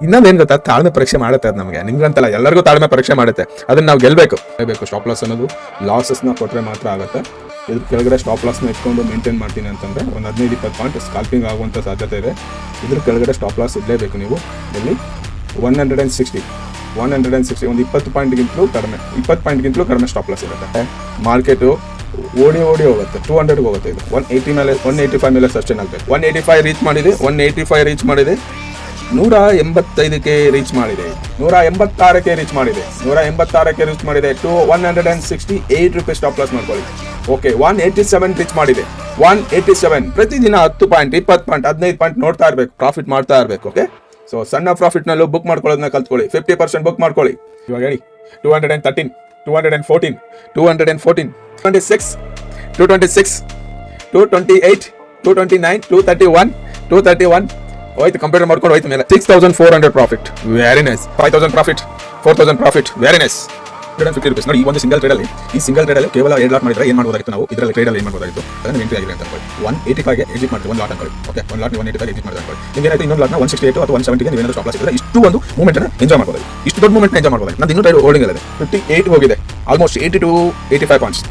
ಇನ್ನೊಂದೇನು ಗೊತ್ತಾ, ತಾಳ್ಮೆ ಪರೀಕ್ಷೆ ಮಾಡುತ್ತೆ ಅದು ನಮಗೆ, ನಿಮ್ಗಂತಲ್ಲ ಎಲ್ಲರಿಗೂ ತಾಳ್ಮೆ ಪರೀಕ್ಷೆ ಮಾಡುತ್ತೆ. ಅದನ್ನ ನಾವು ಗೆಲ್ಲಬೇಕು. ಸ್ಟಾಪ್ ಲಾಸ್ ಅನ್ನೋದು ಲಾಸಸ್ನ ಕೊಟ್ಟರೆ ಮಾತ್ರ ಆಗುತ್ತೆ. ಇದ್ರ ಕೆಳಗಡೆ ಸ್ಟಾಪ್ ಲಾಸ್ನ ಇಟ್ಕೊಂಡು ಮೇಂಟೈನ್ ಮಾಡ್ತೀನಿ ಅಂತಂದರೆ ಒಂದು 15-20 ಪಾಯಿಂಟ್ ಸ್ಕಾಲ್ಪಿಂಗ್ ಆಗುವಂಥ ಸಾಧ್ಯತೆ ಇದೆ. ಇದ್ರ ಕೆಳಗಡೆ ಸ್ಟಾಪ್ ಲಾಸ್ ಇಡಲೇಬೇಕು ನೀವು. ಇಲ್ಲಿ 160 ಒಂದು 20 ಪಾಯಿಂಟ್ಗಿಂತಲೂ ಕಡಿಮೆ, 20 ಪಾಯಿಂಟ್ಗಿಂತಲೂ ಕಡಿಮೆ ಸ್ಟಾಪ್ ಲಾಸ್ ಇರುತ್ತೆ. ಮಾರ್ಕೆಟು ಓಡಿ ಹೋಗುತ್ತೆ, 200ಗೆ ಹೋಗುತ್ತೆ. ಇದು 180 ಮೇಲೆ 185 ಮೇಲೆ ಸಸ್ಟೈನ್ ಆಗಬೇಕು. 185 ರೀಚ್ ಮಾಡಿದೆ, 185ಕ್ಕೆ ರೀಚ್ ಮಾಡಿದೆ, 186ಕ್ಕೆ ರೀಚ್ ಮಾಡಿದೆ. 168 ರೂಪೀಸ್ ಸ್ಟಾಪ್ ಲಾಸ್ ಮಾಡ್ಕೊಳ್ಳಿ. ಓಕೆ, 187 ರೀಚ್ ಮಾಡಿದೆ, 187. ಪ್ರತಿದಿನ 10 ಪಾಯಿಂಟ್, 20 ಪಾಯಿಂಟ್, 15 ಪಾಯಿಂಟ್ ನೋಡ್ತಾ ಇರಬೇಕು, ಪ್ರಾಫಿಟ್ ಮಾಡ್ತಾ ಇರಬೇಕು. ಓಕೆ, ಸೊ ಸಣ್ಣ ಪ್ರಾಫಿಟ್ನಲ್ಲೂ ಬುಕ್ ಮಾಡ್ಕೊಳ್ಳೋದನ್ನ ಕಲ್ತ್ಕೊಳ್ಳಿ. 50% ಬುಕ್ ಮಾಡ್ಕೊಳ್ಳಿ. ಇವಾಗ ಹೇಳಿ 213, 214, 214, 26, 226, 228, 229, 231 ಹೋಯ್ತು. ಕಂಪ್ಯೂಟರ್ ಮಾಡ್ಕೊಂಡು ಹೋಯ್ತು ಮೇಲೆ 6400 profit. Very nice. 5000 profit, 4000 profit. Very nice. 150 rupees ನೋಡಿ. ಈ ಒಂದು ಸಿಂಗಲ್ ಟ್ರೇಡಲ್ಲಿ ಕೇವಲ 2 ಲಾಟ್ ಮಾಡಿದ್ರೆ ಏನು ಮಾಡ್ಬೋದಾಗಿತ್ತು ನಾವು? ಇದರಲ್ಲಿ ಟ್ರೇಡಲ್ಲಿ ಏನು ಮಾಡ್ಬೋದಾಗಿತ್ತು? ಅದನ್ನು ಎಂಟ್ರಿ ಆಗಿದೆ ಅಂತ ಅನ್ಕೊಳ್ಳಿ. 185ಗೆ ಎಕ್ಸಿಟ್ ಮಾಡಿದ್ರೆ ಒಂದು ಲಾಟ್ ಅನ್ಕೊಳ್ಳಿ. ಓಕೆ, ಒಂದು ಲಾಟ್ 185ಗೆ ಎಕ್ಸಿಟ್ ಮಾಡಿದ್ರೆ ಅನ್ಕೊಳ್ಳಿ. ನಿಮ್ಗೆ ಏನಾಯ್ತು, ಇನ್ನೊಂದು ಲಾಟ್ನ 168 ಅಥವಾ 170ಗೆ ನೀವೇನಾದ್ರು ಸ್ಟಾಪ್ ಲಾಸ್ ಇದ್ರೆ ಇಷ್ಟು ಒಂದು ಮೂವ್ಮೆಂಟ್ನ ಎಂಜಾಯ್ ಮಾಡ್ಬೋದು. ಇಷ್ಟು ದೊಡ್ಡ ಮೂವ್ಮೆಂಟ್ನ ಎಂಜಾಯ್ ಮಾಡ್ಬೋದು. ನಂದು ಇನ್ನೂ ಟ್ರೇಡ್ ಹೋಲ್ಡಿಂಗ್ ಇದೆ. 58 ಹೋಗಿದೆ, ಆಲ್ಮೋಸ್ಟ್ 80 to 85 ಪಾಯಿಂಟ್ಸ್.